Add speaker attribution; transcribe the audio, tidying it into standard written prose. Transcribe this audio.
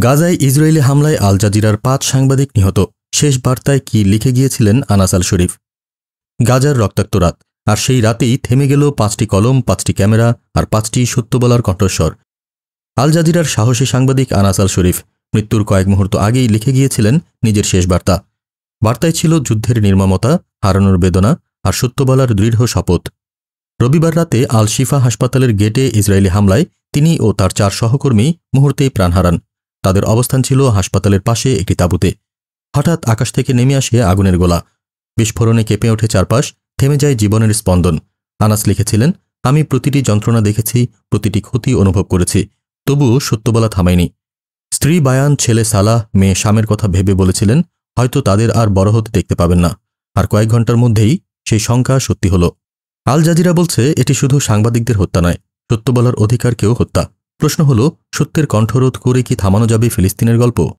Speaker 1: গাজায় ইসরায়েলি হামলায় আল জাজিরার ৫ সাংবাদিক নিহত। শেষ বার্তায় কি লিখে গিয়েছিলেন আনাস আল শরীফ? গাজার রক্তাক্ত রাত, আর সেই রাতেই থেমে গেল ৫টি কলম, ৫টি ক্যামেরা আর ৫টি সত্য বলার কণ্ঠস্বর। আল জাজিরার সাহসী সাংবাদিক আনাস আল শরীফ মৃত্যুর কয়েক মুহূর্ত আগেই লিখে গিয়েছিলেন নিজের শেষ বার্তা। বার্তায় ছিল যুদ্ধের নির্মমতা, হারানোর বেদনা আর সত্য বলার দৃঢ় শপথ। রবিবার রাতে আল শিফা হাসপাতালের গেটে ইসরায়েলি হামলায় তিনি ও তার ৪ সহকর্মী মুহূর্তেই প্রাণ হারান। তাদের অবস্থান ছিল হাসপাতালের পাশে একটি তাঁবুতে। হঠাৎ আকাশ থেকে নেমে আসে আগুনের গোলা। বিস্ফোরণে কেঁপে ওঠে চারপাশ, থেমে যায় জীবনের স্পন্দন। আনাস লিখেছিলেন, আমি প্রতিটি যন্ত্রণা দেখেছি, প্রতিটি ক্ষতি অনুভব করেছি, তবুও সত্য বলা থামায়নি। স্ত্রী বায়ান, ছেলে সালাহ, মেয়ে শামের কথা ভেবে বলেছিলেন হয়তো তাদের আর বড় হতে দেখতে পাবেন না। আর কয়েক ঘন্টার মধ্যেই সেই শঙ্কা সত্যি হল। আল জাজিরা বলছে এটি শুধু সাংবাদিকদের হত্যা নয়, সত্য বলার অধিকারকেও হত্যা। প্রশ্ন হল, সত্যের কণ্ঠরোধ করে কি থামানো যাবে ফিলিস্তিনের গল্প?